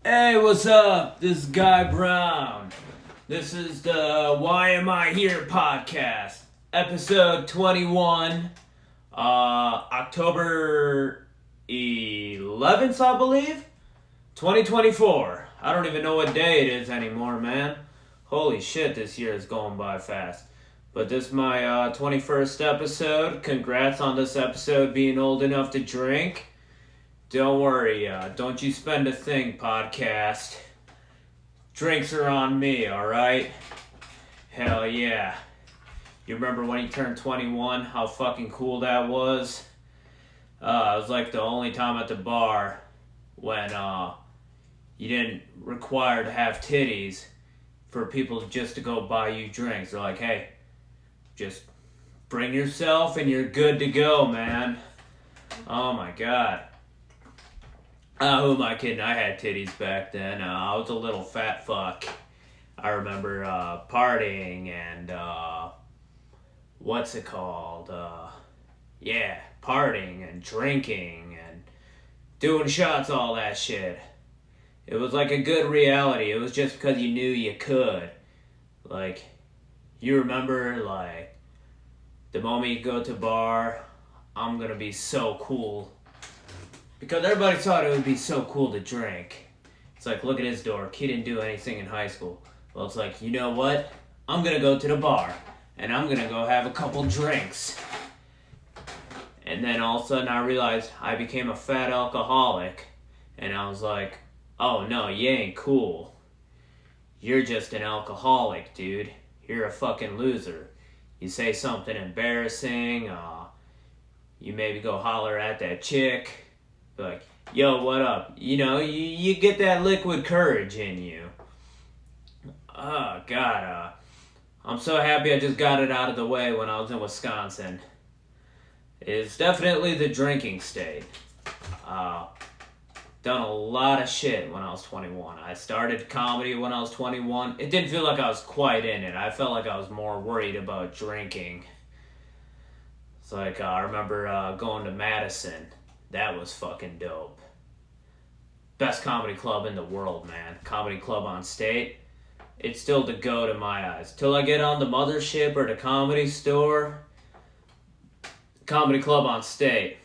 Hey, what's up? This is Guy Brown. This is the Why Am I Here podcast, episode 21, October 11th, I believe, 2024. I don't even know what day it is anymore, man. Holy shit, this year is going by fast. But this is my 21st episode. Congrats on this episode being old enough to drink. Don't worry, don't you spend a thing, podcast. Drinks are on me, alright? Hell yeah. You remember when he turned 21, how fucking cool that was? It was like the only time at the bar when you didn't require to have titties for people just to go buy you drinks. They're like, hey, just bring yourself and you're good to go, man. Oh my god. Who am I kidding? I had titties back then. I was a little fat fuck. I remember partying and, what's it called? Partying and drinking and doing shots, all that shit. It was like a good reality. It was just because you knew you could. Like, you remember, like, the moment you go to a bar, I'm gonna be so cool. Because everybody thought it would be so cool to drink. It's like, look at his dork. He didn't do anything in high school. Well, it's like, you know what? I'm going to go to the bar. And I'm going to go have a couple drinks. And then all of a sudden I realized I became a fat alcoholic. And I was like, oh no, you ain't cool. You're just an alcoholic, dude. You're a fucking loser. You say something embarrassing. You maybe go holler at that chick. Like, yo, what up? You know, you get that liquid courage in you. Oh, God. I'm so happy I just got it out of the way when I was in Wisconsin. It's definitely the drinking state. Done a lot of shit when I was 21. I started comedy when I was 21. It didn't feel like I was quite in it. I felt like I was more worried about drinking. It's like, I remember going to Madison. That was fucking dope. Best comedy club in the world, man. Comedy club on State. It's still the go to my eyes. Till I get on the Mothership or the Comedy Store. Comedy club on State.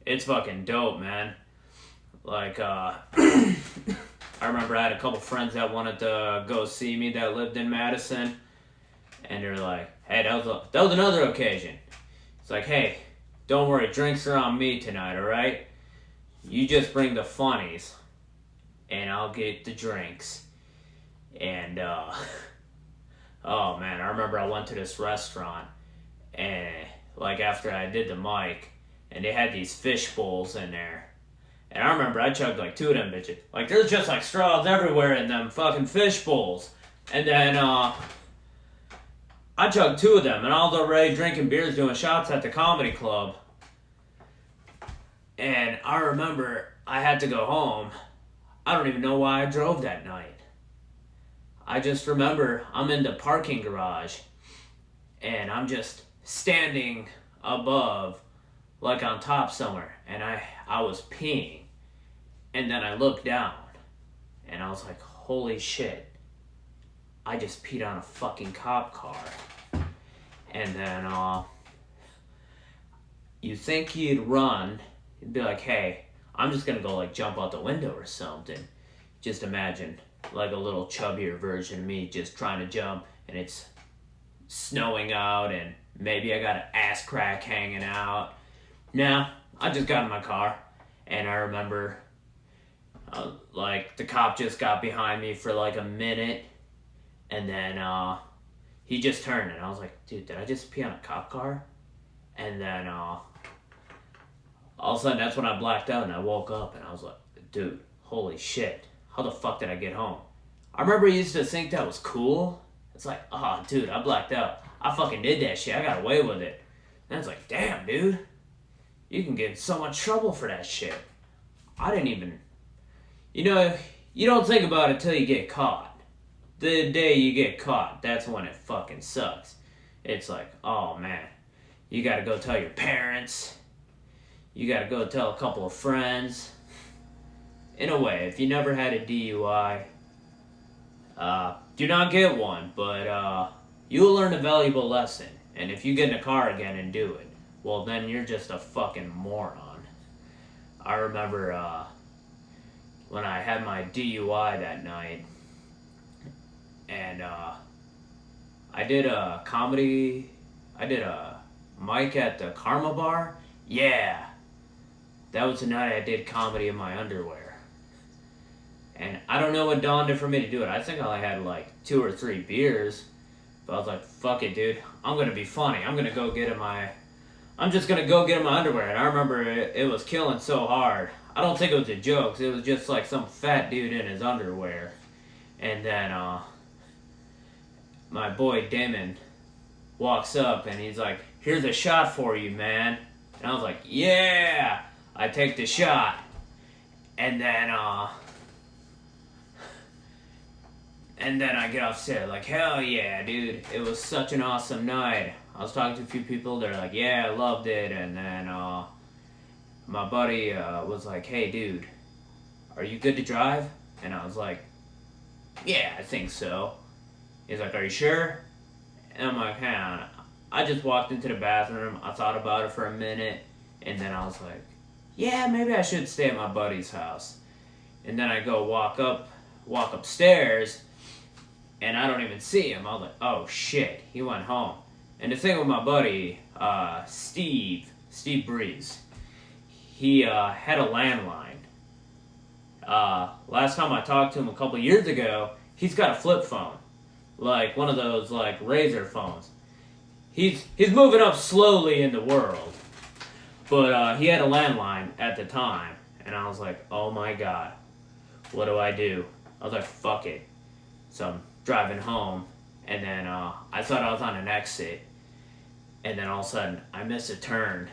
It's fucking dope, man. Like, I remember I had a couple friends that wanted to go see me that lived in Madison. And they're like, hey, that was another occasion. It's like, hey, don't worry, drinks are on me tonight, alright? You just bring the funnies, and I'll get the drinks. And, oh man, I remember I went to this restaurant, and, like, after I did the mic, and they had these fish bowls in there. And I remember I chugged, like, 2 of them bitches. Like, there's just, like, straws everywhere in them fucking fish bowls. And then, I chugged 2 of them, and I was already drinking beers, doing shots at the comedy club. And I remember I had to go home. I don't even know why I drove that night. I just remember I'm in the parking garage, and I'm just standing above, like on top somewhere, and I was peeing. And then I looked down, and I was like, holy shit. I just peed on a fucking cop car. And then, you think you'd run. You'd be like, hey, I'm just gonna go like jump out the window or something. Just imagine like a little chubbier version of me just trying to jump and it's snowing out and maybe I got an ass crack hanging out. Nah, I just got in my car and I remember like the cop just got behind me for like a minute and then he just turned and I was like, dude, did I just pee on a cop car? And then all of a sudden, that's when I blacked out and I woke up and I was like, dude, holy shit. How the fuck did I get home? I remember I used to think that was cool. It's like, oh, dude, I blacked out. I fucking did that shit. I got away with it. And it's like, damn, dude. You can get in so much trouble for that shit. I didn't even... You know, you don't think about it till you get caught. The day you get caught, that's when it fucking sucks. It's like, oh, man. You gotta go tell your parents... You gotta go tell a couple of friends. in a way, if you never had a DUI, do not get one, but you'll learn a valuable lesson. And if you get in a car again and do it, well, then you're just a fucking moron. I remember when I had my DUI that night, and I did a mic at the Karma Bar. Yeah, that was the night I did comedy in my underwear. And I don't know what dawned it for me to do it. I think I only had like 2 or 3 beers. But I was like, fuck it, dude. I'm going to be funny. I'm just going to go get in my underwear. And I remember it was killing so hard. I don't think it was a joke. It was just like some fat dude in his underwear. And then my boy Damon walks up and he's like, here's a shot for you, man. And I was like, yeah. I take the shot. And then I get off set, like, hell yeah, dude. It was such an awesome night. I was talking to a few people, they're like, yeah, I loved it. And then my buddy was like, hey, dude, are you good to drive? And I was like, yeah, I think so. He's like, are you sure? And I'm like, hang on. I just walked into the bathroom. I thought about it for a minute. And then I was like, yeah, maybe I should stay at my buddy's house. And then I go walk upstairs. And I don't even see him. I was like, oh shit, he went home. And the thing with my buddy, Steve Breeze, he had a landline. Last time I talked to him a couple years ago, he's got a flip phone. Like one of those like razor phones. He's moving up slowly in the world. But he had a landline at the time. And I was like, oh my god, what do I do? I was like, fuck it. So I'm driving home, and then I thought I was on an exit, and then all of a sudden I miss a turn,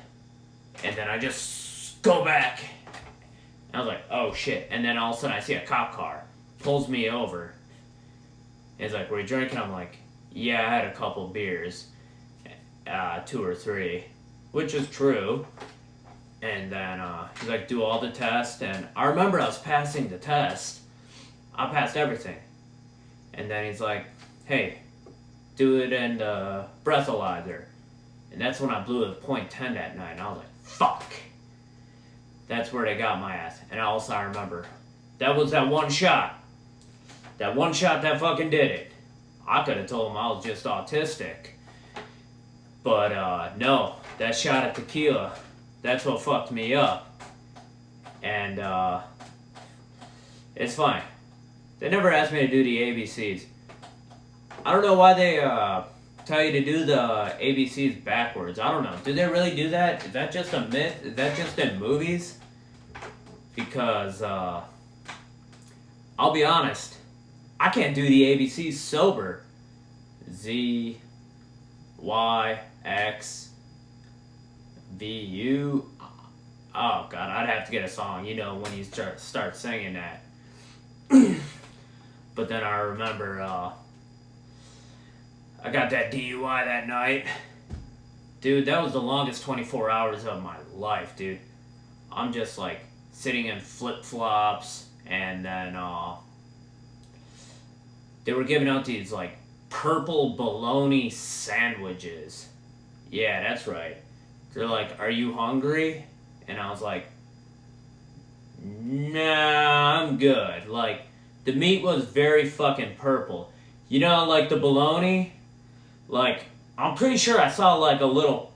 and then I just go back. And I was like, oh shit. And then all of a sudden I see a cop car, pulls me over. He's like, were you drinking? I'm like, yeah, I had a couple beers, 2 or 3, which is true. And then he's like, do all the tests, and I remember I was passing the test. I passed everything. And then he's like, hey, do it in the breathalyzer. And that's when I blew a .10 that night. And I was like, fuck. That's where they got my ass. And also I remember, that was that one shot. That one shot that fucking did it. I could have told him I was just autistic. But no, that shot at tequila, that's what fucked me up. And it's fine. They never asked me to do the ABCs. I don't know why they tell you to do the ABCs backwards. I don't know. Do they really do that? Is that just a myth? Is that just in movies? Because, I'll be honest, I can't do the ABCs sober. Z, Y, X, V, U. Oh, God, I'd have to get a song, you know, when you start singing that. But then I remember I got that DUI that night. Dude, that was the longest 24 hours of my life, dude. I'm just like sitting in flip-flops, and then they were giving out these like purple bologna sandwiches. Yeah, that's right. They're like, are you hungry? And I was like, nah, I'm good. Like, the meat was very fucking purple. You know, like the bologna? Like, I'm pretty sure I saw like a little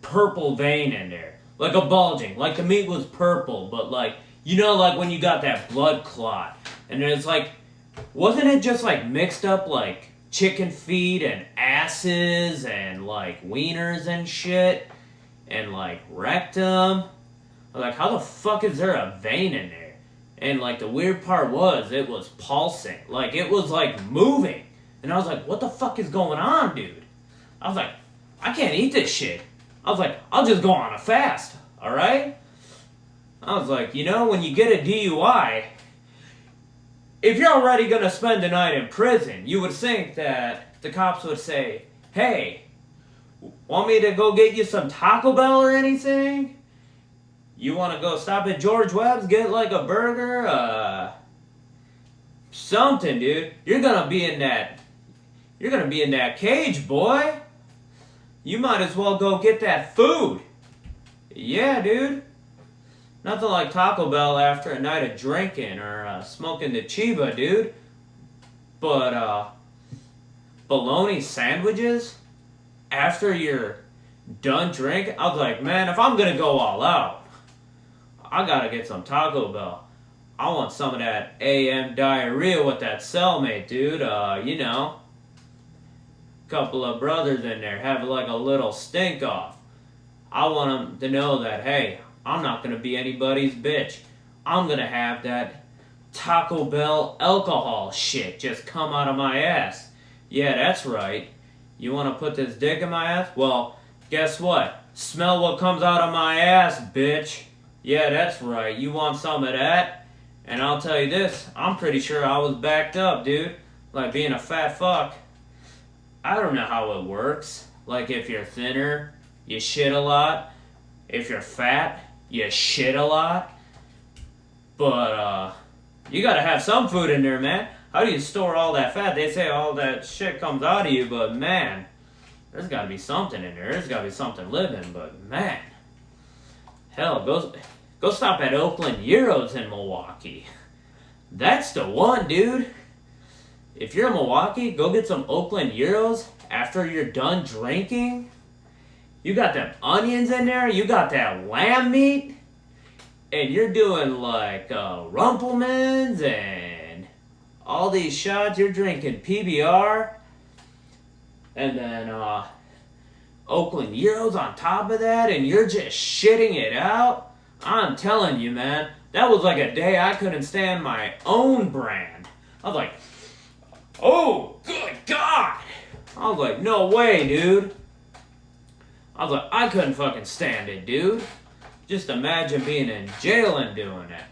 purple vein in there. Like a bulging. Like the meat was purple, but like, you know, like when you got that blood clot. And it's like, wasn't it just like mixed up like chicken feet and asses and like wieners and shit? And like rectum? Like, how the fuck is there a vein in there? And like the weird part was, it was pulsing. Like it was like moving. And I was like, what the fuck is going on, dude? I was like, I can't eat this shit. I was like, I'll just go on a fast, alright? I was like, you know, when you get a DUI, if you're already gonna spend the night in prison, you would think that the cops would say, hey, want me to go get you some Taco Bell or anything? You want to go stop at George Webb's, get like a burger, something, dude. You're gonna be in that cage, boy. You might as well go get that food. Yeah, dude. Nothing like Taco Bell after a night of drinking or smoking the Chiba, dude. But bologna sandwiches after you're done drinking, I was like, man, if I'm gonna go all out, I gotta get some Taco Bell. I want some of that AM diarrhea with that cellmate, dude. Couple of brothers in there have like a little stink off. I want them to know that, hey, I'm not gonna be anybody's bitch. I'm gonna have that Taco Bell alcohol shit just come out of my ass. Yeah, that's right. You wanna put this dick in my ass? Well, guess what? Smell what comes out of my ass, bitch. Yeah, that's right. You want some of that? And I'll tell you this, I'm pretty sure I was backed up, dude. Like being a fat fuck. I don't know how it works. Like if you're thinner, you shit a lot. If you're fat, you shit a lot. But, you gotta have some food in there, man. How do you store all that fat? They say all that shit comes out of you, but man, there's gotta be something in there. There's gotta be something living, but man. Hell, go stop at Oakland Gyros in Milwaukee. That's the one, dude. If you're in Milwaukee, go get some Oakland Gyros after you're done drinking. You got them onions in there. You got that lamb meat. And you're doing like Rumplemans and all these shots. You're drinking PBR. And then Oakland Gyros on top of that. And you're just shitting it out. I'm telling you, man. That was like a day I couldn't stand my own brand. I was like, oh, good God. I was like, no way, dude. I was like, I couldn't fucking stand it, dude. Just imagine being in jail and doing it.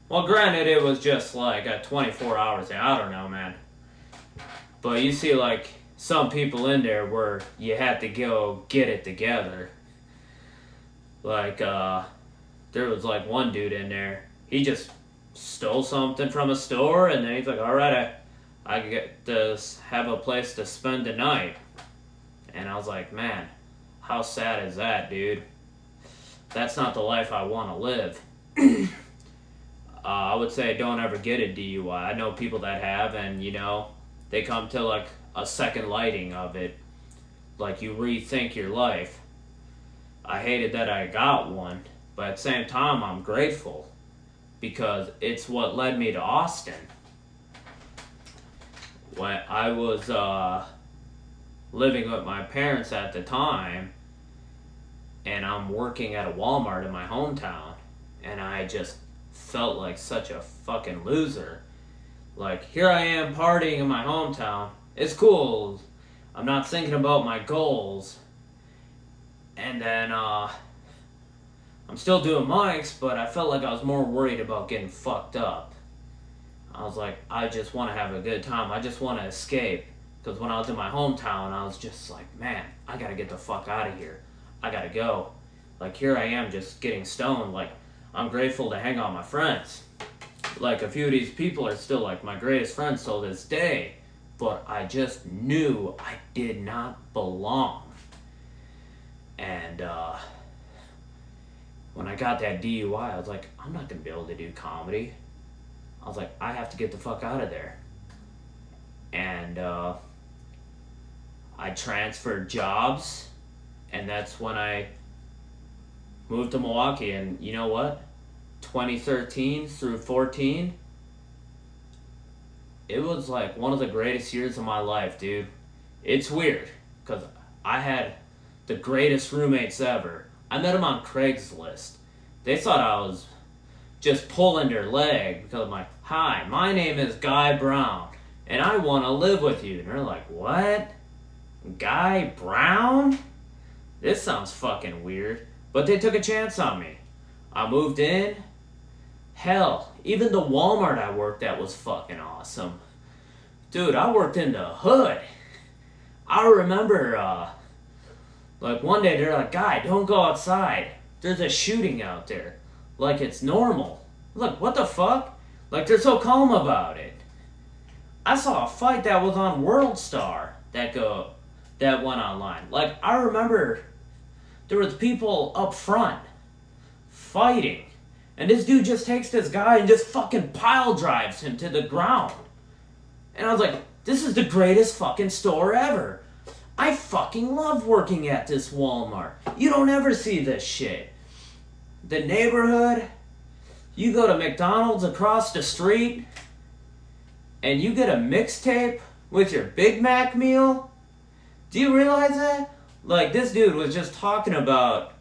Well, granted, it was just like a 24 hours thing. I don't know, man. But you see, like, some people in there where you had to go get it together. Like, there was like one dude in there. He just stole something from a store, and then he's like, all right, I get to have a place to spend the night. And I was like, man, how sad is that, dude? That's not the life I want to live. I would say don't ever get a DUI. I know people that have, and, they come to, like, a second lighting of it. Like, you rethink your life. I hated that I got one, but at the same time, I'm grateful. Because it's what led me to Austin. When I was living with my parents at the time, and I'm working at a Walmart in my hometown, and I just felt like such a fucking loser. Like, here I am partying in my hometown. It's cool. I'm not thinking about my goals. And then, I'm still doing mics, but I felt like I was more worried about getting fucked up. I was like, I just want to have a good time. I just want to escape. Because when I was in my hometown, I was just like, man, I gotta get the fuck out of here. I gotta go. Like, here I am just getting stoned. Like, I'm grateful to hang out with my friends. Like, a few of these people are still, like, my greatest friends till this day. But I just knew I did not belong. And, when I got that DUI, I was like, I'm not gonna be able to do comedy. I was like, I have to get the fuck out of there. And, I transferred jobs. And that's when I moved to Milwaukee. And you know what? 2013 through 14, it was like one of the greatest years of my life, dude. It's weird, because I had the greatest roommates ever. I met them on Craigslist. They thought I was just pulling their leg, because I'm like, hi, my name is Guy Brown, and I want to live with you. And they're like, what? Guy Brown? This sounds fucking weird. But they took a chance on me. I moved in. Hell, even the Walmart I worked at was fucking awesome. Dude, I worked in the hood. I remember, like one day they're like, Guy, don't go outside. there's a shooting out there. Like it's normal. Look, what the fuck? Like they're so calm about it. I saw a fight that was on World Star that went online. Like I remember there was people up front fighting. And this dude just takes this guy and just fucking pile drives him to the ground. And I was like, this is the greatest fucking store ever. I fucking love working at this Walmart. You don't ever see this shit. The neighborhood, you go to McDonald's across the street, and you get a mixtape with your Big Mac meal. Do you realize that? Like, this dude was just talking about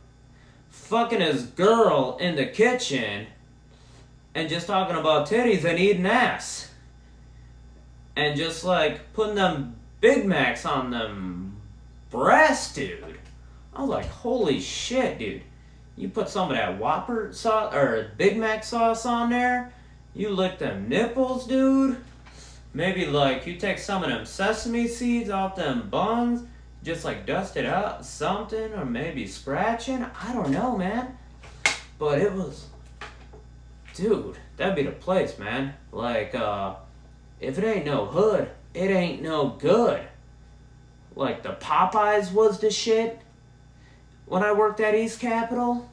fucking his girl in the kitchen and just talking about titties and eating ass. And just, like, putting them Big Macs on them breasts, dude. I was like, holy shit, dude. You put some of that Whopper sauce or Big Mac sauce on there. You lick them nipples, dude. Maybe like you take some of them sesame seeds off them buns, just like dust it out, something, or maybe scratching. I don't know, man. But it was, dude, that'd be the place, man. Like, if it ain't no hood, it ain't no good. Like the Popeyes was the shit. When I worked at East Capitol,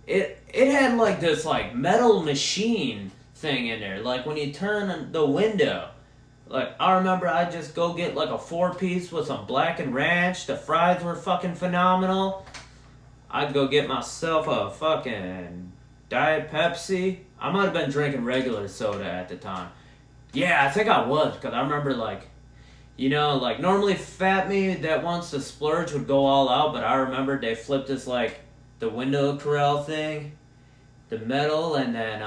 it had like this like metal machine thing in there. Like when you turn the window, like I remember I'd just go get like a 4-piece with some blackened ranch. The fries were fucking phenomenal. I'd go get myself a fucking Diet Pepsi. I might have been drinking regular soda at the time. Yeah, I think I was, because I remember like, you know, like normally fat me that wants to splurge would go all out, but I remember they flipped this like the window corral thing, the metal, and then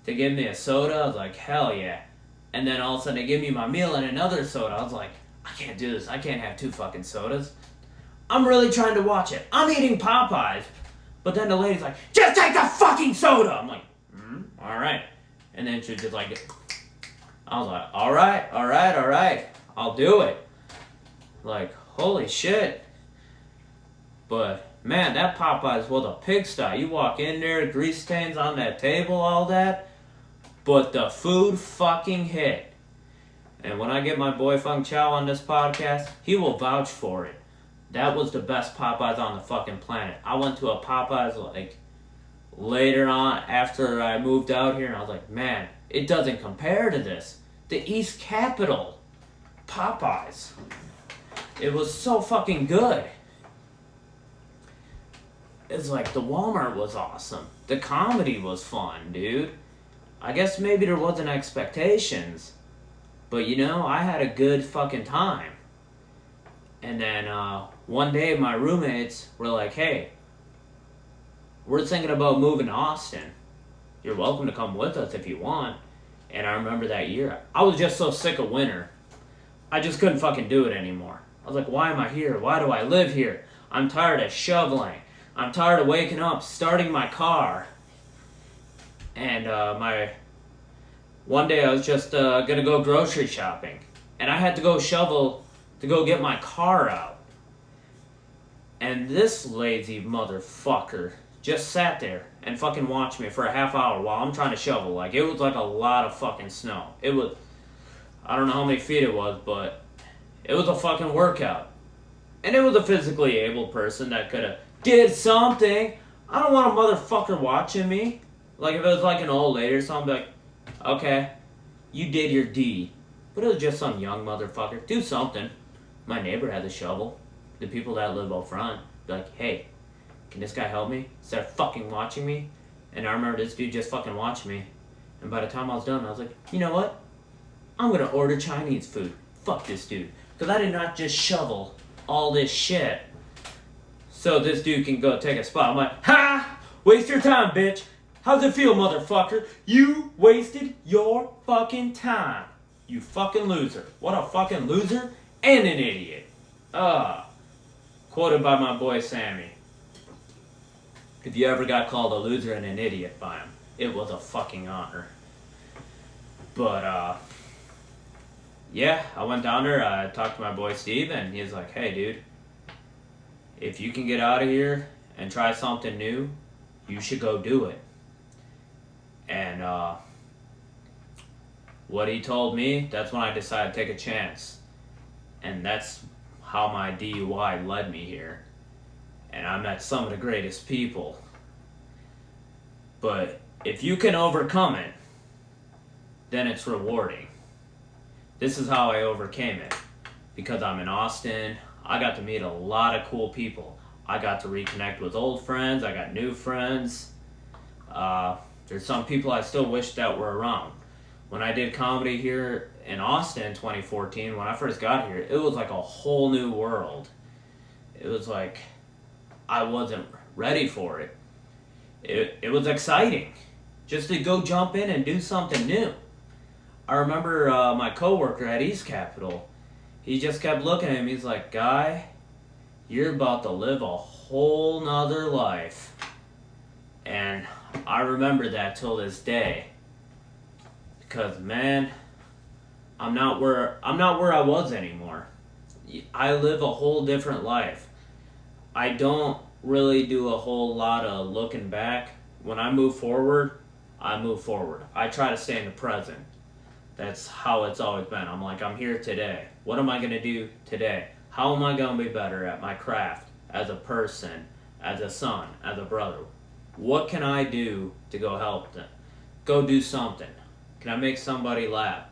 they gave me a soda. I was like, hell yeah. And then all of a sudden they gave me my meal and another soda. I was like, I can't do this. I can't have 2 fucking sodas. I'm really trying to watch it. I'm eating Popeyes. But then the lady's like, just take the fucking soda. I'm like, alright. And then she was just like, I was like, alright, I'll do it. Like, holy shit. But, man, that Popeyes was a pigsty. You walk in there, grease stains on that table, all that. But the food fucking hit. And when I get my boy Fung Chow on this podcast, he will vouch for it. That was the best Popeyes on the fucking planet. I went to a Popeyes, like, later on after I moved out here, and I was like, man, it doesn't compare to this. The East Capitol Popeyes. It was so fucking good. It's like the Walmart was awesome. The comedy was fun, dude. I guess maybe there wasn't expectations. But you know, I had a good fucking time. And then one day my roommates were like, hey, we're thinking about moving to Austin. You're welcome to come with us if you want. And I remember that year, I was just so sick of winter. I just couldn't fucking do it anymore. I was like, why am I here? Why do I live here? I'm tired of shoveling. I'm tired of waking up, starting my car. And one day I was just gonna go grocery shopping. And I had to go shovel to go get my car out. And this lazy motherfucker just sat there and fucking watched me for a half hour while I'm trying to shovel. Like, it was like a lot of fucking snow. It was, I don't know how many feet it was, but it was a fucking workout. And it was a physically able person that could have did something. I don't want a motherfucker watching me. Like, if it was like an old lady or something, I'd be like, okay, you did your deed. But it was just some young motherfucker. Do something. My neighbor had the shovel. The people that live out front, be like, hey, can this guy help me? Instead of fucking watching me. And I remember this dude just fucking watched me. And by the time I was done, I was like, you know what? I'm gonna order Chinese food. Fuck this dude. Because I did not just shovel all this shit so this dude can go take a spot. I'm like, ha! Waste your time, bitch. How's it feel, motherfucker? You wasted your fucking time. You fucking loser. What a fucking loser and an idiot. Quoted by my boy Sammy. If you ever got called a loser and an idiot by him, it was a fucking honor. But, yeah, I went down there, I talked to my boy Steve, and he was like, hey, dude, if you can get out of here and try something new, you should go do it. And what he told me, that's when I decided to take a chance. And that's how my DUI led me here. And I met some of the greatest people. But if you can overcome it, then it's rewarding. This is how I overcame it. Because I'm in Austin, I got to meet a lot of cool people. I got to reconnect with old friends, I got new friends. There's some people I still wish that were around. When I did comedy here in Austin in 2014, when I first got here, it was like a whole new world. It was like I wasn't ready for it. It was exciting just to go jump in and do something new. I remember my coworker at East Capitol, he just kept looking at me. He's like, "Guy, you're about to live a whole nother life." And I remember that till this day. Because, man, I'm not where I was anymore. I live a whole different life. I don't really do a whole lot of looking back. When I move forward, I move forward. I try to stay in the present. That's how it's always been. I'm like, I'm here today. What am I going to do today? How am I going to be better at my craft as a person, as a son, as a brother? What can I do to go help them? Go do something. Can I make somebody laugh?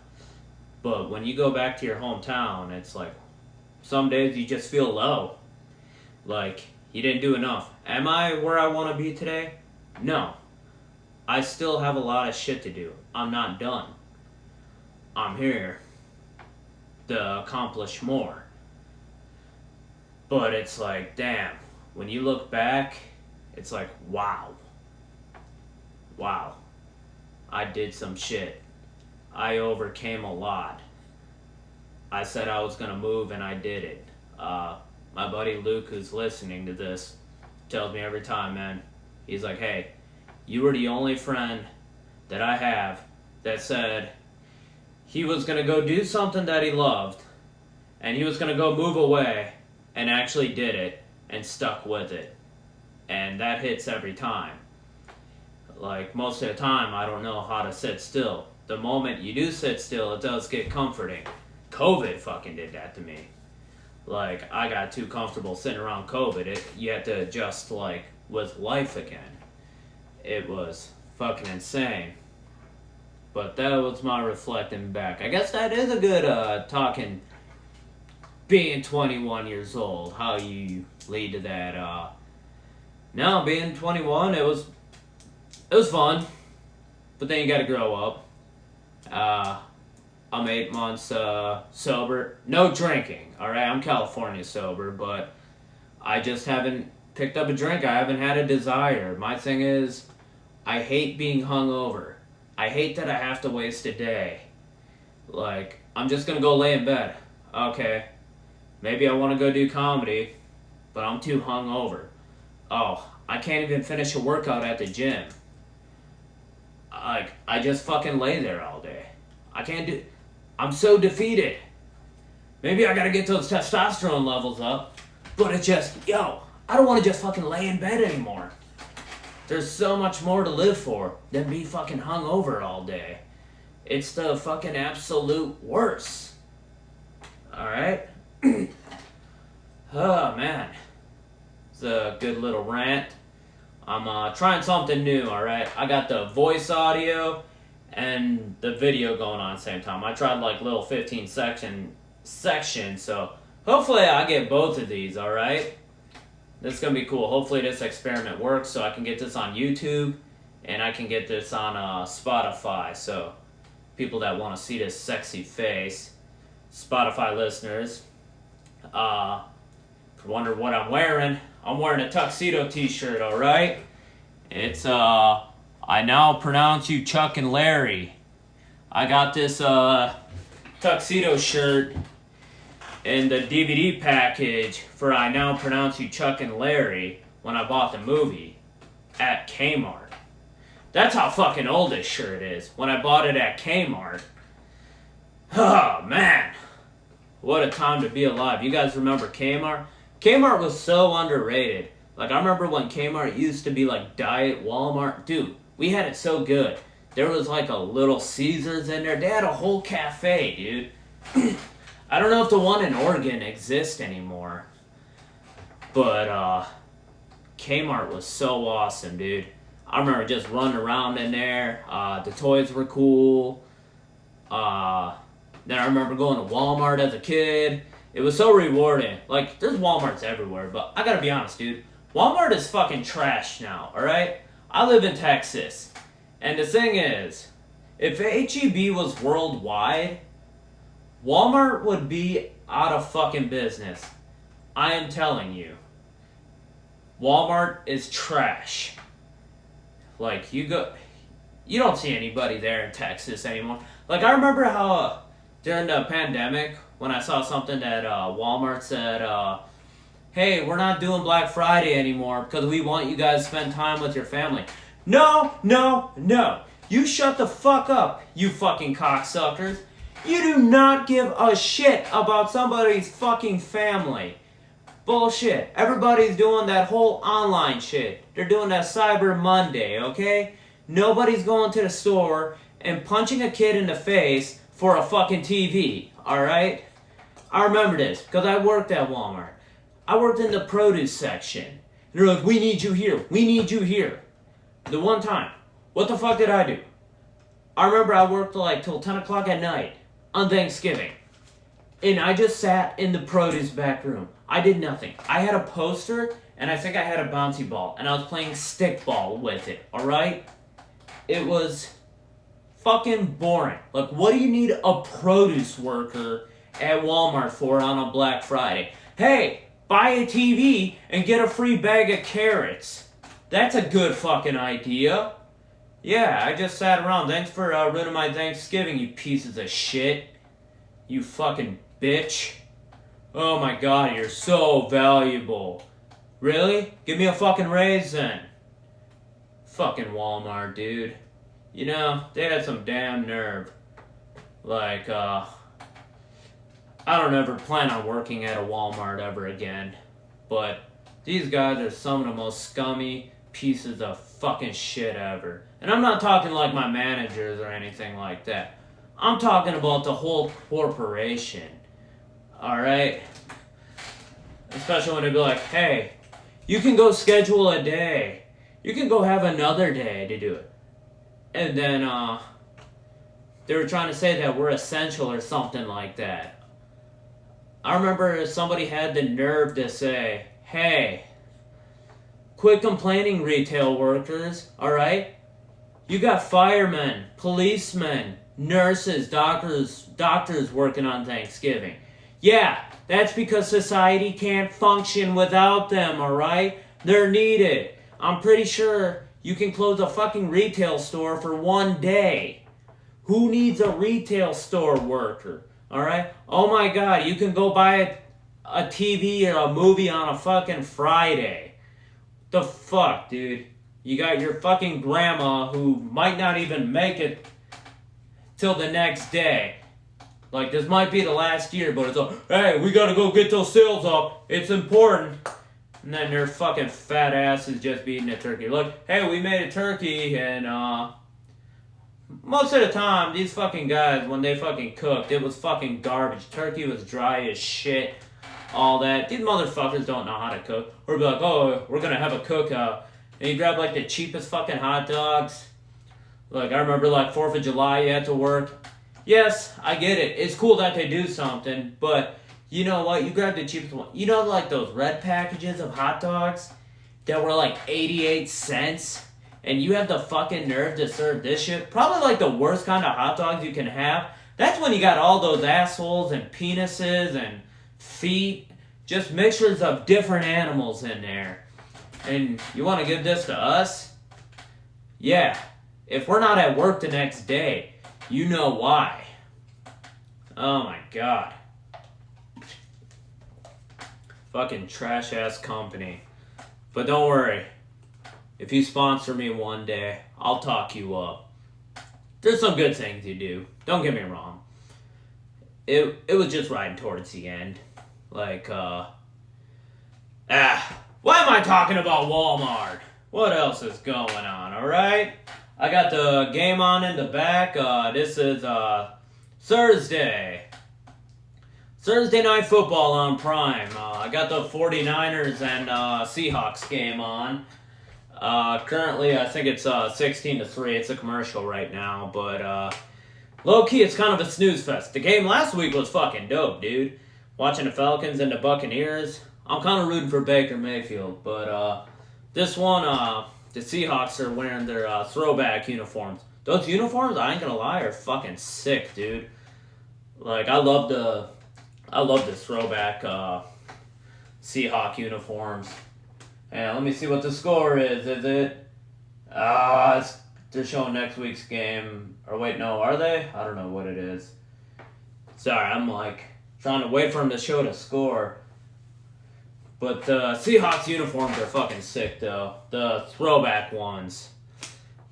But when you go back to your hometown, it's like some days you just feel low. Like you didn't do enough. Am I where I want to be today? No. I still have a lot of shit to do. I'm not done. I'm here to accomplish more. But it's like, damn, when you look back, it's like, wow. Wow. I did some shit. I overcame a lot. I said I was going to move and I did it. My buddy Luke, who's listening to this, tells me every time, man, he's like, "Hey, you were the only friend that I have that said he was going to go do something that he loved and he was going to go move away and actually did it and stuck with it." And that hits every time. Like, most of the time, I don't know how to sit still. The moment you do sit still, it does get comforting. COVID fucking did that to me. Like, I got too comfortable sitting around COVID. You had to adjust, like, with life again. It was fucking insane. But that was my reflecting back. I guess that is a good talking, being 21 years old, how you lead to that. No, being 21, it was fun, but then you gotta grow up. I'm 8 months sober. No drinking, alright? I'm California sober, but I just haven't picked up a drink. I haven't had a desire. My thing is, I hate being hungover. I hate that I have to waste a day. Like, I'm just gonna go lay in bed. Okay, maybe I want to go do comedy, but I'm too hungover. Oh, I can't even finish a workout at the gym. I just fucking lay there all day. I can't do... I'm so defeated. Maybe I gotta get those testosterone levels up, but it's just, I don't want to just fucking lay in bed anymore. There's so much more to live for than be fucking hungover all day. It's the fucking absolute worst. Alright? Oh, man. It's a good little rant. I'm trying something new, alright? I got the voice audio and the video going on at the same time. I tried like little 15 sections, so hopefully I get both of these, alright? This is going to be cool. Hopefully this experiment works so I can get this on YouTube and I can get this on Spotify. So people that want to see this sexy face, Spotify listeners, wonder what I'm wearing. I'm wearing a tuxedo t-shirt, alright? It's, I now pronounce you Chuck and Larry. I got this tuxedo shirt in the DVD package for I Now Pronounce You Chuck and Larry when I bought the movie at Kmart. That's how fucking old this shirt is. When I bought it at Kmart. Oh, man. What a time to be alive. You guys remember Kmart? Kmart was so underrated. Like, I remember when Kmart used to be like Diet Walmart. Dude, we had it so good. There was like a Little Caesars in there. They had a whole cafe, dude. I don't know if the one in Oregon exists anymore. But, Kmart was so awesome, dude. I remember just running around in there. The toys were cool. Then I remember going to Walmart as a kid. It was so rewarding. Like, there's Walmarts everywhere, but I gotta be honest, dude. Walmart is fucking trash now, alright? I live in Texas. And the thing is, if HEB was worldwide, Walmart would be out of fucking business. I am telling you. Walmart is trash. Like, you don't see anybody there in Texas anymore. Like, I remember how during the pandemic, when I saw something that Walmart said, hey, we're not doing Black Friday anymore because we want you guys to spend time with your family. No, no, no. You shut the fuck up, you fucking cocksuckers. You do not give a shit about somebody's fucking family. Bullshit. Everybody's doing that whole online shit. They're doing that Cyber Monday, okay? Nobody's going to the store and punching a kid in the face for a fucking TV, alright? I remember this because I worked at Walmart. I worked in the produce section. And they're like, we need you here. We need you here. The one time. What the fuck did I do? I remember I worked like till 10 o'clock at night on Thanksgiving. And I just sat in the produce back room. I did nothing. I had a poster, and I think I had a bouncy ball, and I was playing stickball with it, alright? It was fucking boring. Like, what do you need a produce worker at Walmart for on a Black Friday? Hey, buy a TV and get a free bag of carrots. That's a good fucking idea. Yeah, I just sat around. Thanks for ruining my Thanksgiving, you pieces of shit. You fucking bitch. Oh my god, you're so valuable. Really? Give me a fucking raise then. Fucking Walmart, dude. You know, they had some damn nerve. Like, I don't ever plan on working at a Walmart ever again. But these guys are some of the most scummy pieces of fucking shit ever. And I'm not talking like my managers or anything like that. I'm talking about the whole corporation. Alright? Especially when they be like, hey, you can go schedule a day. You can go have another day to do it. And then, they were trying to say that we're essential or something like that. I remember somebody had the nerve to say, hey, quit complaining, retail workers, alright? You got firemen, policemen, nurses, doctors working on Thanksgiving. Yeah, that's because society can't function without them, alright? They're needed. I'm pretty sure you can close a fucking retail store for one day. Who needs a retail store worker? Alright? Oh my god, you can go buy a TV or a movie on a fucking Friday. The fuck, dude? You got your fucking grandma who might not even make it till the next day. Like, this might be the last year, but it's like, hey, we gotta go get those sales up. It's important. And then their fucking fat asses just eating a turkey. Like, hey, we made a turkey, and, most of the time, these fucking guys, when they fucking cooked, it was fucking garbage. Turkey was dry as shit. All that. These motherfuckers don't know how to cook. Or be like, oh, we're gonna have a cookout. And you grab, like, the cheapest fucking hot dogs. Like, I remember, like, 4th of July, you had to work. Yes, I get it. It's cool that they do something, but you know what? You grab the cheapest one. You know, like, those red packages of hot dogs that were, like, 88 cents? And you have the fucking nerve to serve this shit? Probably, like, the worst kind of hot dogs you can have. That's when you got all those assholes and penises and feet. Just mixtures of different animals in there. And you want to give this to us? Yeah. If we're not at work the next day, you know why. Oh my god. Fucking trash ass company. But don't worry. If you sponsor me one day, I'll talk you up. There's some good things you do. Don't get me wrong. It was just riding towards the end. Like, Why am I talking about Walmart? What else is going on, alright? I got the game on in the back. This is Thursday. Thursday Night Football on Prime. I got the 49ers and Seahawks game on. Currently, I think it's 16-3. It's a commercial right now, but low-key, it's kind of a snooze fest. The game last week was fucking dope, dude. Watching the Falcons and the Buccaneers. I'm kind of rooting for Baker Mayfield, but this one, the Seahawks are wearing their throwback uniforms. Those uniforms, I ain't gonna lie, are fucking sick, dude. Like, I love the throwback Seahawk uniforms. And let me see what the score is. Is it? They're showing next week's game. Or wait, no, are they? I don't know what it is. Sorry, I'm like trying to wait for them to show the score. But the Seahawks uniforms are fucking sick, though. The throwback ones.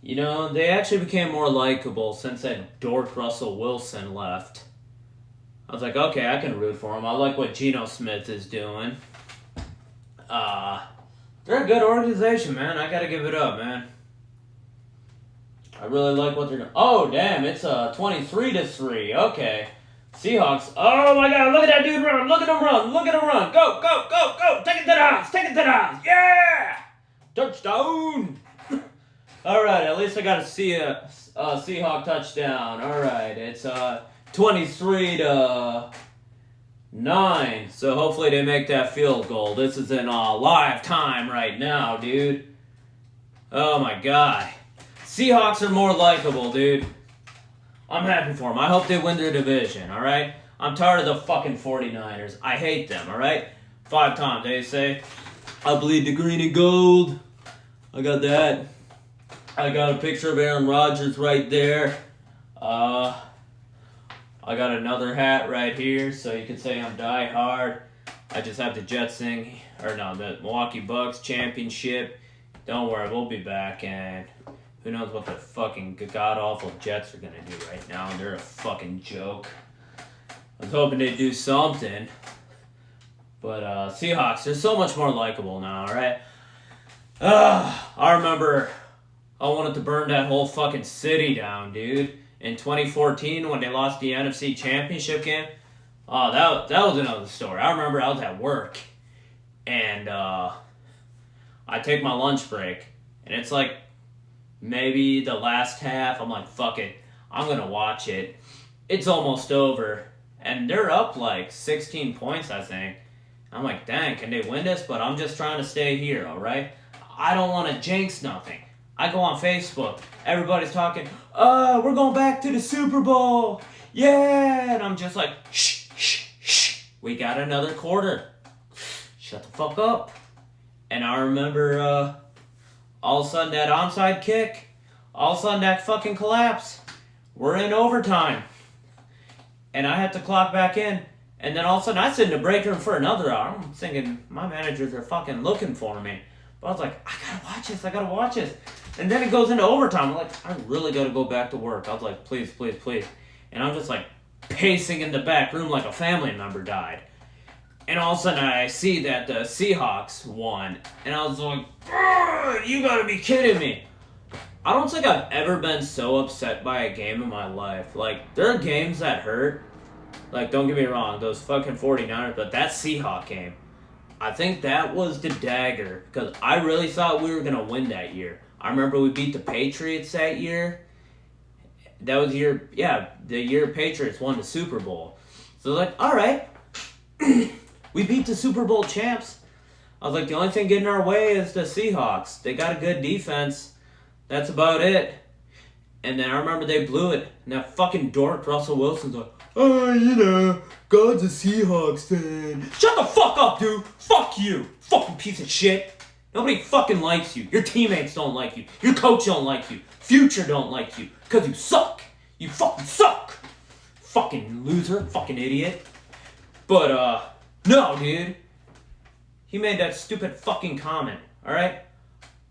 You know, they actually became more likable since that dork Russell Wilson left. I was like, okay, I can root for him. I like what Geno Smith is doing. They're a good organization, man. I gotta give it up, man. I really like what they're doing. Oh, damn, it's 23-3. Okay. Seahawks. Oh, my God. Look at that dude run. Look at him run. Look at him run. Go, go, go, go. Take it to the house. Take it to the house. Yeah! Touchdown. All right. At least I got to see a Seahawk touchdown. All right. It's 23-9. So hopefully they make that field goal. This is in live time right now, dude. Oh, my God. Seahawks are more likable, dude. I'm happy for them. I hope they win their division, alright? I'm tired of the fucking 49ers. I hate them, alright? 5 times, they say. I bleed the green and gold. I got that. I got a picture of Aaron Rodgers right there. I got another hat right here, so you can say I'm die hard. I just have the Jets thing, or no, the Milwaukee Bucks championship. Don't worry, we'll be back, and who knows what the fucking god-awful Jets are going to do right now. They're a fucking joke. I was hoping they'd do something. But Seahawks, they're so much more likable now, alright? I remember I wanted to burn that whole fucking city down, dude. In 2014, when they lost the NFC Championship game. Oh, that was another story. I remember I was at work. And I take my lunch break. And it's like maybe the last half. I'm like, fuck it. I'm going to watch it. It's almost over. And they're up like 16 points, I think. I'm like, dang, can they win this? But I'm just trying to stay here, all right? I don't want to jinx nothing. I go on Facebook. Everybody's talking, we're going back to the Super Bowl. Yeah. And I'm just like, shh, shh, shh. We got another quarter. Shut the fuck up. And I remember all of a sudden that onside kick, all of a sudden that fucking collapse. We're in overtime. And I had to clock back in. And then all of a sudden I sit in the break room for another hour. I'm thinking my managers are fucking looking for me. But I was like, I gotta watch this. And then it goes into overtime. I'm like, I really gotta go back to work. I was like, please, please, please. And I'm just like pacing in the back room like a family member died. And all of a sudden I see that the Seahawks won. And I was like, you gotta be kidding me. I don't think I've ever been so upset by a game in my life. Like, there are games that hurt. Like, don't get me wrong, those fucking 49ers, but that Seahawk game, I think that was the dagger. Because I really thought we were going to win that year. I remember we beat the Patriots that year. That was the year Patriots won the Super Bowl. So, like, alright. We beat the Super Bowl champs. I was like, the only thing getting our way is the Seahawks. They got a good defense. That's about it. And then I remember they blew it. And that fucking dork Russell Wilson's like, God's a Seahawks fan. Shut the fuck up, dude. Fuck you. Fucking piece of shit. Nobody fucking likes you. Your teammates don't like you. Your coach don't like you. Future don't like you. Because you suck. You fucking suck. Fucking loser. Fucking idiot. But, no, dude. He made that stupid fucking comment. Alright?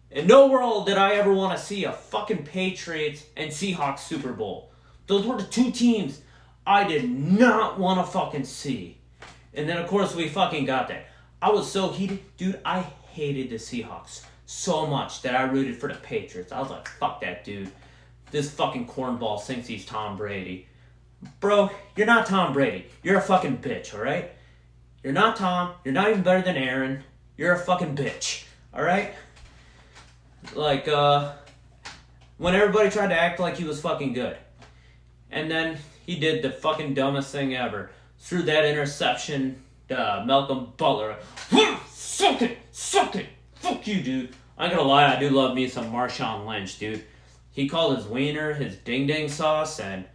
In no world did I ever want to see a fucking Patriots and Seahawks Super Bowl. Those were the two teams I did not want to fucking see. And then, of course, we fucking got that. I was so heated. Dude, I hated the Seahawks so much that I rooted for the Patriots. I was like, fuck that dude. This fucking cornball thinks he's Tom Brady. Bro, you're not Tom Brady. You're a fucking bitch, alright? You're not Tom. You're not even better than Aaron. You're a fucking bitch, alright? Like, when everybody tried to act like he was fucking good. And then he did the fucking dumbest thing ever. Threw that interception to Malcolm Butler. Suck it! Fuck you, dude. I'm gonna lie, I do love me some Marshawn Lynch, dude. He called his wiener his ding-ding sauce, and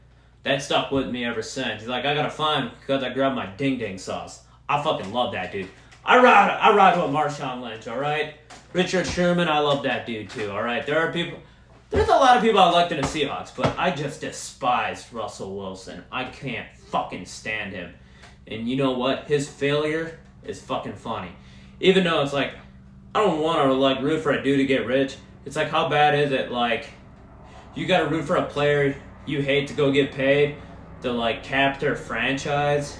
that stuck with me ever since. He's like, I gotta find because I grabbed my ding-ding sauce. I fucking love that dude. I ride with Marshawn Lynch, alright? Richard Sherman, I love that dude too, alright? There's a lot of people I liked in the Seahawks, but I just despised Russell Wilson. I can't fucking stand him. And you know what? His failure is fucking funny. Even though it's like, I don't want to like root for a dude to get rich. It's like, how bad is it? Like, you gotta root for a player you hate to go get paid to like cap their franchise.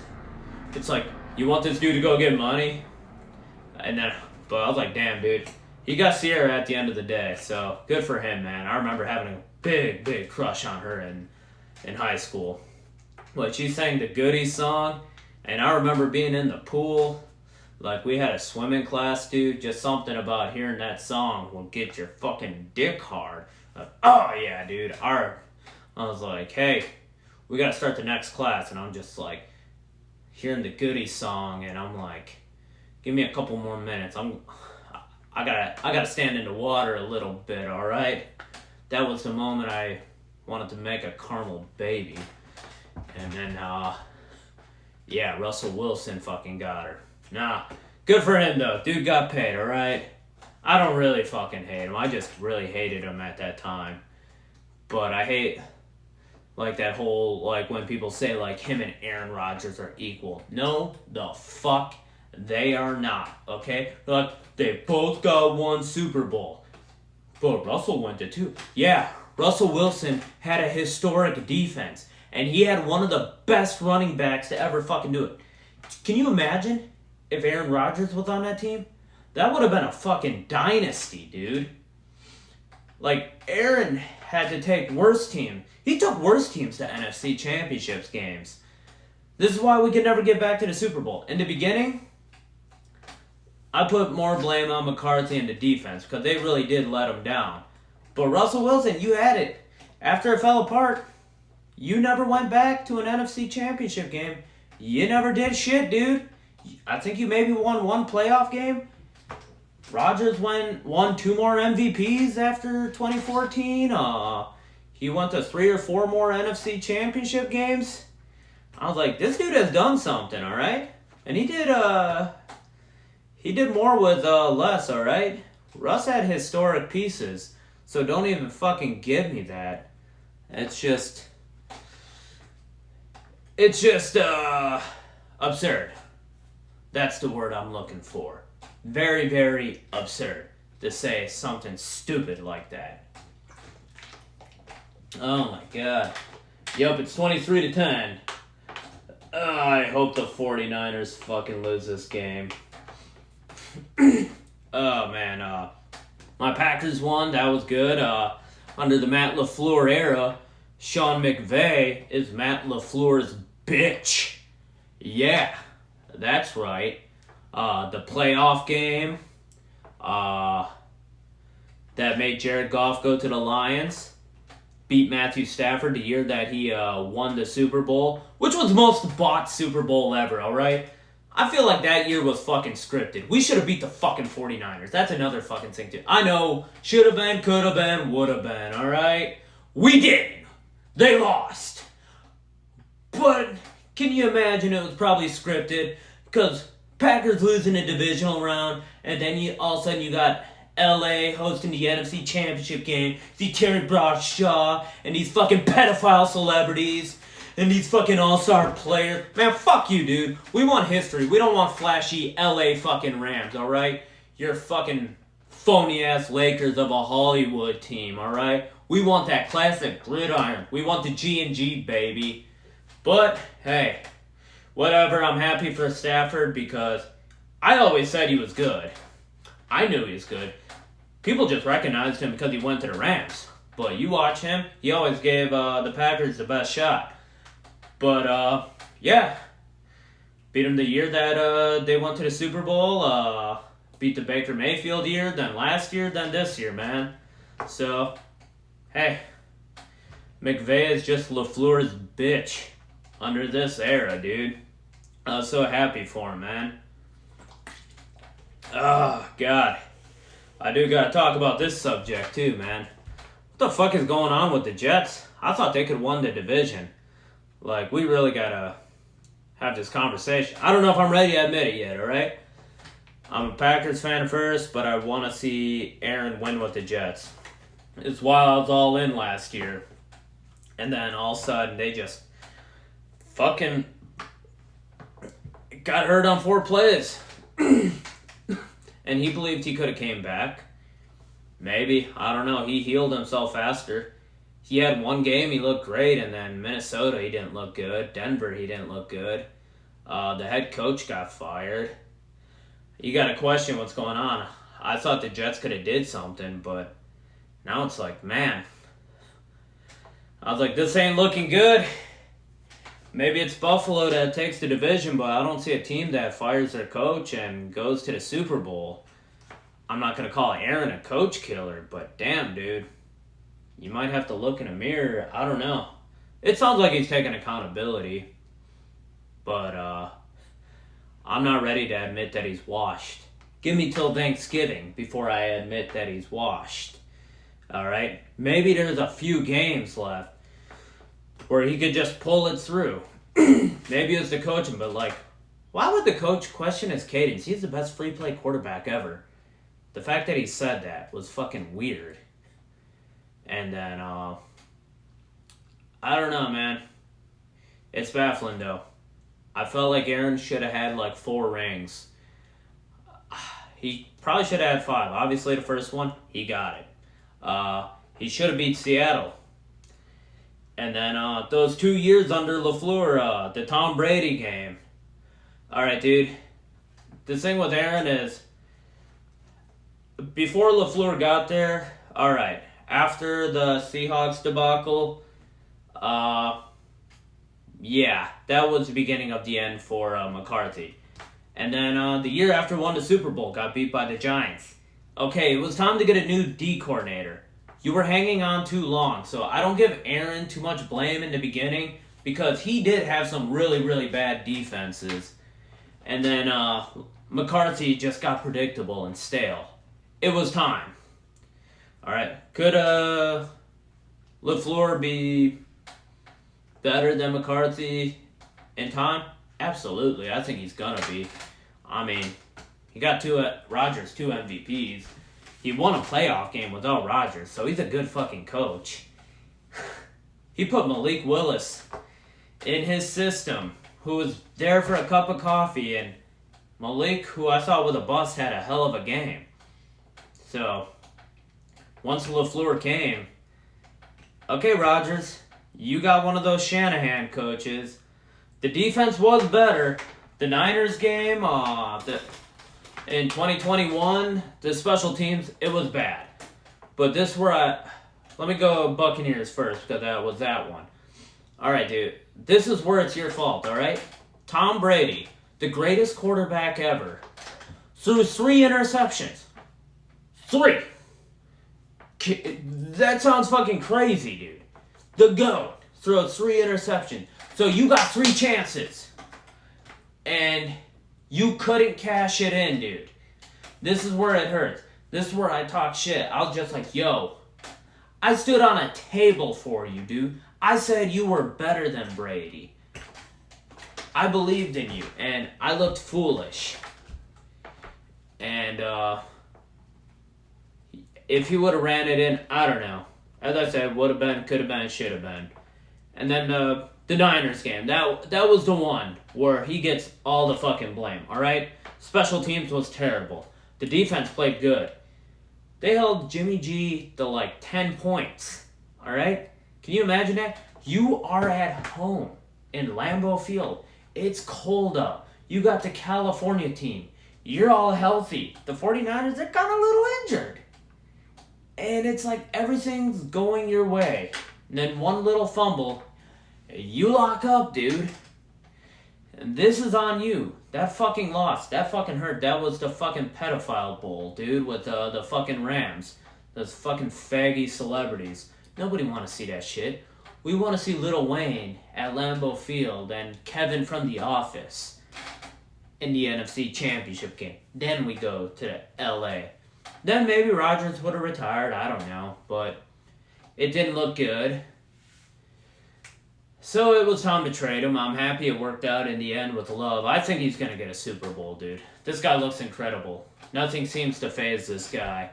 It's like, you want this dude to go get money? And then, but I was like, damn, dude. He got Sierra at the end of the day, so good for him, man. I remember having a big crush on her in high school. But she sang the Goodies song, and I remember being in the pool. Like, we had a swimming class, dude. Just something about hearing that song will get your fucking dick hard. Oh, yeah, dude. I was like, hey, we gotta start the next class. And I'm just like, hearing the Goodies song, and I'm like, give me a couple more minutes. I gotta stand in the water a little bit, alright? That was the moment I wanted to make a caramel baby. And then, yeah, Russell Wilson fucking got her. Nah, good for him though. Dude got paid, alright? I don't really fucking hate him. I just really hated him at that time. But I hate, like, that whole, like, when people say, like, him and Aaron Rodgers are equal. No, the fuck they are not, okay? Like, they both got one Super Bowl. But Russell went to two. Yeah, Russell Wilson had a historic defense. And he had one of the best running backs to ever fucking do it. Can you imagine if Aaron Rodgers was on that team? That would have been a fucking dynasty, dude. Like, Aaron had to take worse teams. He took worse teams to NFC Championships games. This is why we could never get back to the Super Bowl. In the beginning, I put more blame on McCarthy and the defense because they really did let him down. But Russell Wilson, you had it. After it fell apart, you never went back to an NFC Championship game. You never did shit, dude. I think you maybe won one playoff game. Rodgers won 2 more MVPs after 2014. He went to 3 or 4 more NFC Championship games. I was like, this dude has done something, all right? And he did more with less, all right? Russ had historic pieces, so don't even fucking give me that. It's just absurd. That's the word I'm looking for. Very, very absurd to say something stupid like that. Oh my god. Yup, it's 23-10. I hope the 49ers fucking lose this game. Oh man, my Packers won. That was good. Under the Matt LaFleur era, Sean McVay is Matt LaFleur's bitch. Yeah, that's right. The playoff game that made Jared Goff go to the Lions, beat Matthew Stafford the year that he won the Super Bowl, which was the most bought Super Bowl ever, alright? I feel like that year was fucking scripted. We should have beat the fucking 49ers. That's another fucking thing too. I know, should have been, could have been, would have been, alright? We didn't. They lost. But can you imagine it was probably scripted? Because Packers losing a divisional round, and then all of a sudden you got LA hosting the NFC Championship game. See Terry Bradshaw and these fucking pedophile celebrities and these fucking all-star players. Man, fuck you, dude. We want history. We don't want flashy LA fucking Rams, alright? You're fucking phony-ass Lakers of a Hollywood team, alright? We want that classic gridiron. We want the G&G, baby. But, hey, whatever. I'm happy for Stafford because I always said he was good. I knew he was good. People just recognized him because he went to the Rams. But you watch him, he always gave the Packers the best shot. But, yeah. Beat him the year that they went to the Super Bowl. Beat the Baker Mayfield year, then last year, then this year, man. So, hey. McVay is just LaFleur's bitch under this era, dude. I was so happy for him, man. Oh, God. I do gotta talk about this subject, too, man. What the fuck is going on with the Jets? I thought they could win the division. Like, we really gotta have this conversation. I don't know if I'm ready to admit it yet, alright? I'm a Packers fan first, but I want to see Aaron win with the Jets. It's why I was all in last year. And then all of a sudden, they just fucking got hurt on 4 plays. And he believed he could have came back. Maybe. I don't know. He healed himself faster. He had 1 game, he looked great, and then Minnesota, he didn't look good. Denver, he didn't look good. The head coach got fired. You got to question what's going on. I thought the Jets could have did something, but now it's like, man. I was like, this ain't looking good. Maybe it's Buffalo that takes the division, but I don't see a team that fires their coach and goes to the Super Bowl. I'm not going to call Aaron a coach killer, but damn, dude. You might have to look in a mirror. I don't know. It sounds like he's taking accountability, but I'm not ready to admit that he's washed. Give me till Thanksgiving before I admit that he's washed. All right? Maybe there's a few games left where he could just pull it through. Maybe it's the coaching, but like, why would the coach question his cadence? He's the best free play quarterback ever. The fact that he said that was fucking weird. And then, I don't know, man. It's baffling, though. I felt like Aaron should have had, like, 4 rings. He probably should have had 5. Obviously, the first one, he got it. He should have beat Seattle. And then, those 2 years under LaFleur, the Tom Brady game. All right, dude. The thing with Aaron is, before LaFleur got there, all right, after the Seahawks debacle, yeah, that was the beginning of the end for McCarthy. And then the year after won the Super Bowl, got beat by the Giants. Okay, it was time to get a new D coordinator. You were hanging on too long, so I don't give Aaron too much blame in the beginning because he did have some really, really bad defenses. And then McCarthy just got predictable and stale. It was time. All right, could LaFleur be better than McCarthy in time? Absolutely. I think he's gonna be. I mean, he got Rodgers 2 MVPs. He won a playoff game without Rodgers, so he's a good fucking coach. He put Malik Willis in his system, who was there for a cup of coffee, and Malik, who I thought was a bust, had a hell of a game. So, once LaFleur came, okay, Rodgers, you got one of those Shanahan coaches. The defense was better. The Niners game, in 2021, the special teams, it was bad. But this where let me go Buccaneers first, because that was that one. All right, dude. This is where it's your fault, all right? Tom Brady, the greatest quarterback ever, threw 3 interceptions. 3. That sounds fucking crazy, dude. The GOAT throws 3 interceptions. So you got 3 chances. And you couldn't cash it in, dude. This is where it hurts. This is where I talk shit. I was just like, yo, I stood on a table for you, dude. I said you were better than Brady. I believed in you, and I looked foolish. And, if he would have ran it in, I don't know. As I said, would have been, could have been, should have been. And then the Niners game, that was the one where he gets all the fucking blame, all right? Special teams was terrible. The defense played good. They held Jimmy G to like 10 points, all right? Can you imagine that? You are at home in Lambeau Field. It's cold up. You got the California team. You're all healthy. The 49ers, they're kind of a little injured. And it's like everything's going your way. And then one little fumble, you lock up, dude. And this is on you. That fucking loss. That fucking hurt. That was the fucking pedophile bowl, dude, with the fucking Rams. Those fucking faggy celebrities. Nobody want to see that shit. We want to see Lil Wayne at Lambeau Field and Kevin from The Office in the NFC Championship game. Then we go to LA. Then maybe Rodgers would have retired. I don't know. But it didn't look good. So it was time to trade him. I'm happy it worked out in the end with Love. I think he's going to get a Super Bowl, dude. This guy looks incredible. Nothing seems to faze this guy.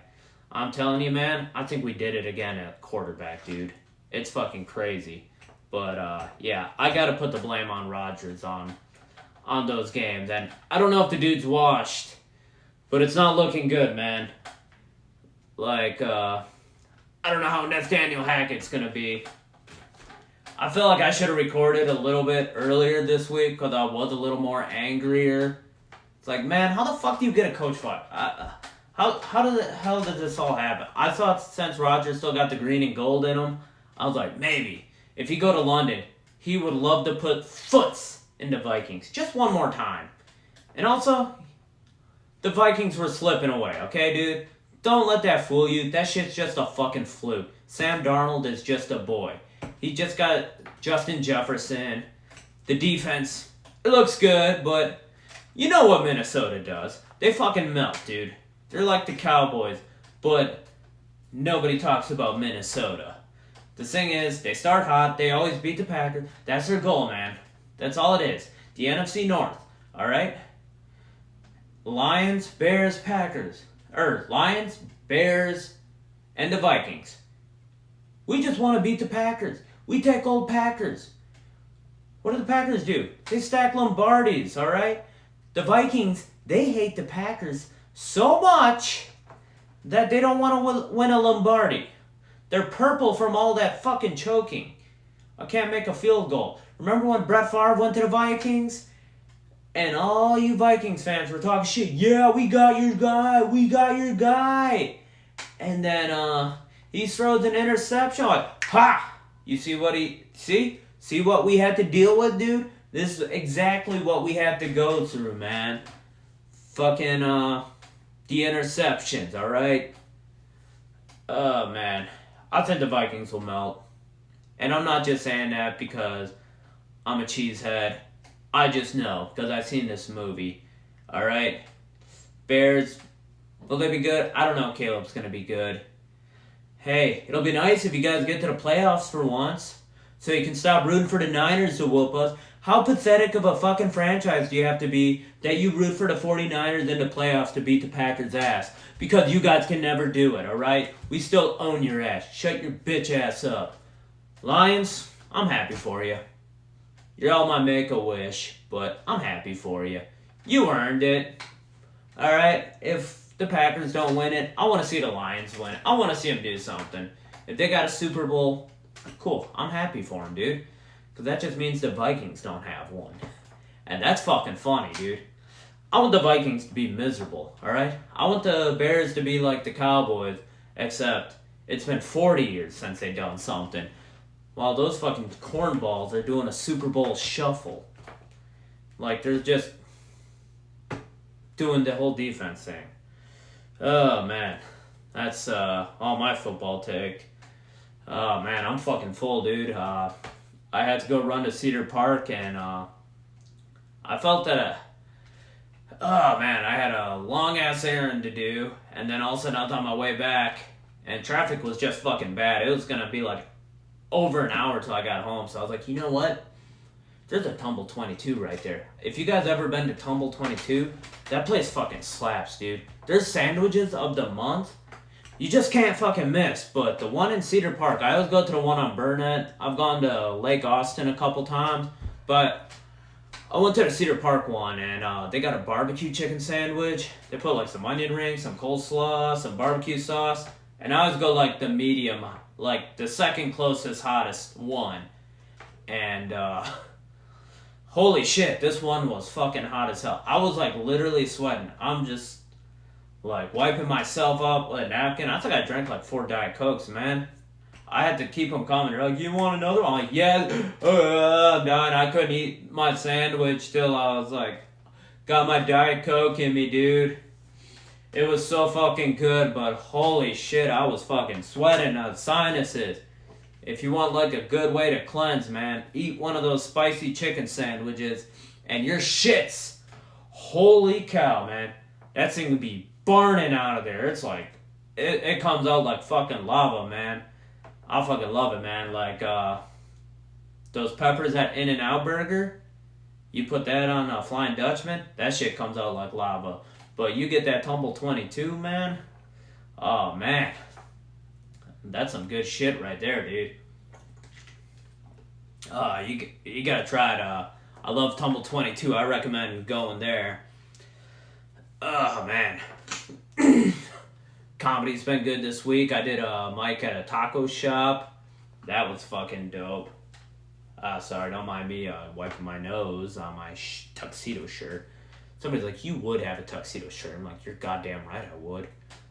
I'm telling you, man, I think we did it again at quarterback, dude. It's fucking crazy. But, yeah, I got to put the blame on Rodgers on those games. And I don't know if the dude's washed, but it's not looking good, man. Like, I don't know how Nathaniel Hackett's going to be. I feel like I should have recorded a little bit earlier this week because I was a little more angrier. It's like, man, how the fuck do you get a coach fired? How the hell did this all happen? I thought since Rodgers still got the green and gold in him, I was like, maybe. If he go to London, he would love to put foots in the Vikings. Just one more time. And also, the Vikings were slipping away, okay, dude? Don't let that fool you. That shit's just a fucking fluke. Sam Darnold is just a boy. He just got Justin Jefferson. The defense, it looks good, but you know what Minnesota does. They fucking melt, dude. They're like the Cowboys, but nobody talks about Minnesota. The thing is, they start hot. They always beat the Packers. That's their goal, man. That's all it is. The NFC North, all right? Lions, Bears, Packers. Lions, Bears, and the Vikings. We just want to beat the Packers. We take old Packers. What do the Packers do? They stack Lombardis, all right? The Vikings, they hate the Packers so much that they don't want to win a Lombardi. They're purple from all that fucking choking. I can't make a field goal. Remember when Brett Favre went to the Vikings? And all you Vikings fans were talking shit. Yeah, we got your guy. We got your guy. And then, he throws an interception. Like, ha! You see what See what we had to deal with, dude? This is exactly what we had to go through, man. Fucking, the interceptions, alright? Oh, man. I think the Vikings will melt. And I'm not just saying that because I'm a cheesehead. I just know, because I've seen this movie. Alright? Bears, will they be good? I don't know if Caleb's going to be good. Hey, it'll be nice if you guys get to the playoffs for once, so you can stop rooting for the Niners to whoop us. How pathetic of a fucking franchise do you have to be that you root for the 49ers in the playoffs to beat the Packers' ass? Because you guys can never do it, alright? We still own your ass. Shut your bitch ass up. Lions, I'm happy for you. You're all my make-a-wish, but I'm happy for you. You earned it. Alright? If the Packers don't win it, I want to see the Lions win it. I want to see them do something. If they got a Super Bowl, cool. I'm happy for them, dude. Because that just means the Vikings don't have one. And that's fucking funny, dude. I want the Vikings to be miserable, alright? I want the Bears to be like the Cowboys, except it's been 40 years since they've done something. While those fucking cornballs are doing a Super Bowl shuffle. Like, they're just doing the whole defense thing. Oh, man. That's all my football take. Oh, man, I'm fucking full, dude. I had to go run to Cedar Park, and I felt that, oh, man, I had a long-ass errand to do, and then all of a sudden I was on my way back, and traffic was just fucking bad. It was going to be like over an hour till I got home, so I was like, you know what? There's a Tumble 22 right there. If you guys ever been to Tumble 22, that place fucking slaps, dude. There's sandwiches of the month. You just can't fucking miss. But the one in Cedar Park, I always go to the one on Burnett. I've gone to Lake Austin a couple times. But I went to the Cedar Park one, and they got a barbecue chicken sandwich. They put like some onion rings, some coleslaw, some barbecue sauce. And I always go like the medium, like the second closest, hottest one. And, holy shit, this one was fucking hot as hell. I was like literally sweating. I'm just like wiping myself up with a napkin. I think I drank like 4 Diet Cokes, man. I had to keep them coming. They're like, you want another? I'm like, yeah. I'm done. I couldn't eat my sandwich till I was like, got my Diet Coke in me, dude. It was so fucking good, but holy shit, I was fucking sweating out sinuses. If you want like a good way to cleanse, man, eat one of those spicy chicken sandwiches and your shits. Holy cow, man. That thing would be burning out of there. It's like, it comes out like fucking lava, man. I fucking love it, man. Like, those peppers at In-N-Out Burger, you put that on a Flying Dutchman, that shit comes out like lava. But you get that Tumble 22, man. Oh, man. That's some good shit right there, dude. You gotta try it. I love Tumble 22. I recommend going there. Oh, man. Comedy's been good this week. I did a mic at a taco shop. That was fucking dope. Sorry, don't mind me wiping my nose on my tuxedo shirt. Somebody's like, you would have a tuxedo shirt. I'm like, you're goddamn right I would.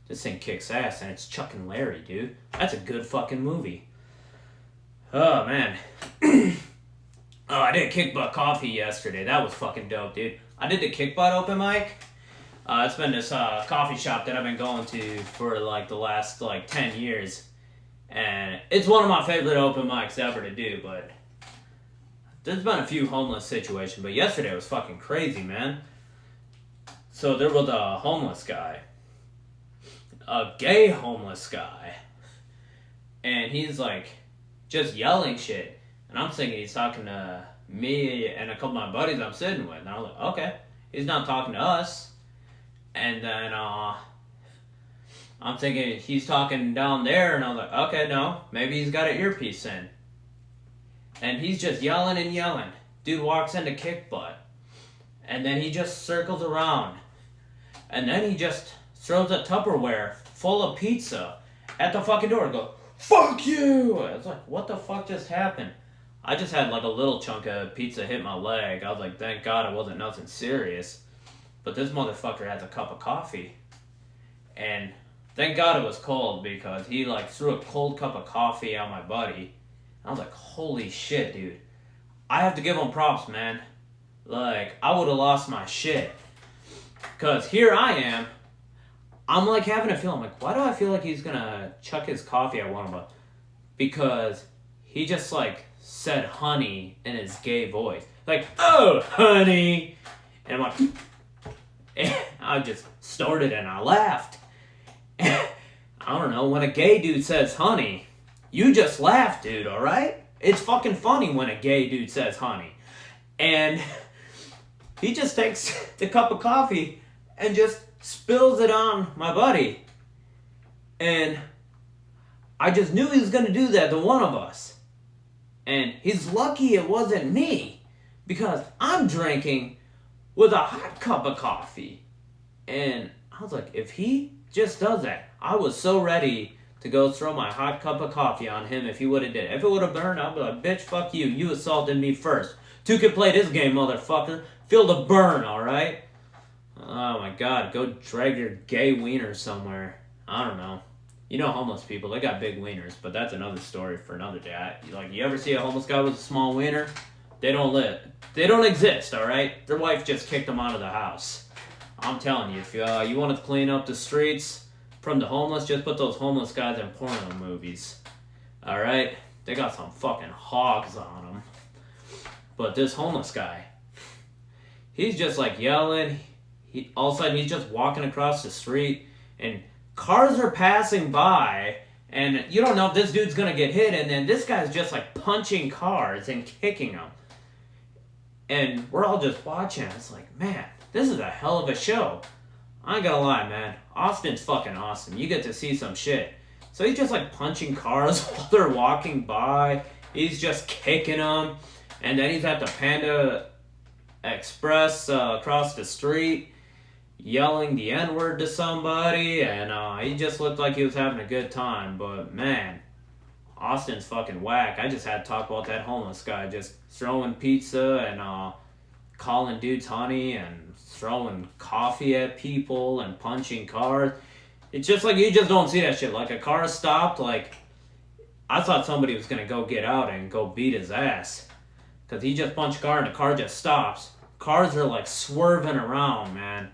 This thing kicks ass, and it's Chuck and Larry, dude. That's a good fucking movie. Oh, man. I did Kick Butt Coffee yesterday. That was fucking dope, dude. I did the Kick Butt open mic. It's been this coffee shop that I've been going to for like the last like 10 years. And it's one of my favorite open mics ever to do, but there's been a few homeless situations. But yesterday was fucking crazy, man. So there was a homeless guy. A gay homeless guy. And he's like just yelling shit. And I'm thinking he's talking to me and a couple of my buddies I'm sitting with. And I was like, okay, he's not talking to us. And then I'm thinking he's talking down there, and I was like, okay, no, maybe he's got an earpiece in. And he's just yelling and yelling. Dude walks into Kick Butt. And then he just circles around. And then he just throws a Tupperware full of pizza at the fucking door and goes, fuck you! I was like, what the fuck just happened? I just had like a little chunk of pizza hit my leg. I was like, thank God it wasn't nothing serious. But this motherfucker has a cup of coffee. And thank God it was cold, because he like threw a cold cup of coffee on my buddy. I was like, holy shit, dude. I have to give him props, man. Like, I would have lost my shit. Because here I am. I'm like having a feeling. I'm like, why do I feel like he's going to chuck his coffee at one of us? Because he just like said honey in his gay voice. Like, oh, honey. And I'm like... I just snorted and I laughed. I don't know, when a gay dude says honey, you just laugh, dude, alright? It's fucking funny when a gay dude says honey. And he just takes the cup of coffee and just spills it on my buddy. And I just knew he was going to do that to one of us. And he's lucky it wasn't me, because I'm drinking with a hot cup of coffee. And I was like, if he just does that, I was so ready to go throw my hot cup of coffee on him if he would have did it. If it would have burned, I'd be like, bitch, fuck you. You assaulted me first. Two can play this game, motherfucker. Feel the burn, alright? Oh my God, go drag your gay wiener somewhere. I don't know. You know homeless people, they got big wieners, but that's another story for another day. Like, you ever see a homeless guy with a small wiener? They don't live. They don't exist, alright? Their wife just kicked them out of the house. I'm telling you, if you want to clean up the streets from the homeless, just put those homeless guys in porno movies. Alright? They got some fucking hogs on them. But this homeless guy, he's just like yelling. All of a sudden, he's just walking across the street, and cars are passing by, and you don't know if this dude's gonna get hit, and then this guy's just like punching cars and kicking them. And we're all just watching. It's like, man, this is a hell of a show. I ain't gonna lie, man. Austin's fucking awesome. You get to see some shit. So he's just like punching cars while they're walking by. He's just kicking them. And then he's at the Panda Express across the street, yelling the N-word to somebody. And he just looked like he was having a good time. But man, Austin's fucking whack. I just had to talk about that homeless guy just throwing pizza and calling dudes honey and throwing coffee at people and punching cars. It's just like, you just don't see that shit. Like, a car stopped, like, I thought somebody was going to go get out and go beat his ass. Because he just punched a car and the car just stops. Cars are, like, swerving around, man.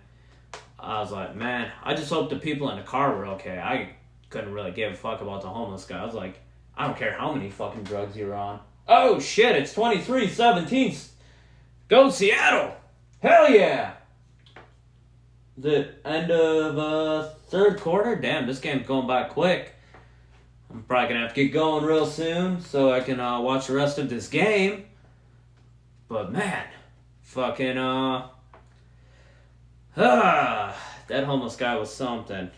I was like, man, I just hope the people in the car were okay. I couldn't really give a fuck about the homeless guy. I was like, I don't care how many fucking drugs you're on. Oh, shit, it's 23-17. Go Seattle! Hell yeah! The end of third quarter? Damn, this game's going by quick. I'm probably going to have to get going real soon so I can watch the rest of this game. But man, fucking, that homeless guy was something.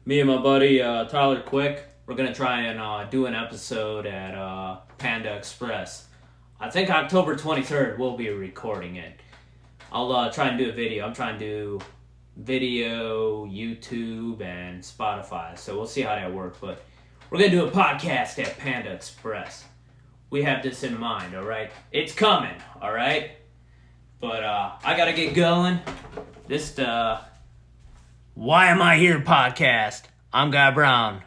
Me and my buddy Tyler Quick, we're going to try and do an episode at Panda Express. I think October 23rd we'll be recording it. I'll try and do a video. I'm trying to do video, YouTube, and Spotify. So we'll see how that works. But we're going to do a podcast at Panda Express. We have this in mind, all right? It's coming, all right? But I got to get going. This, Why Am I Here podcast. I'm Guy Brown.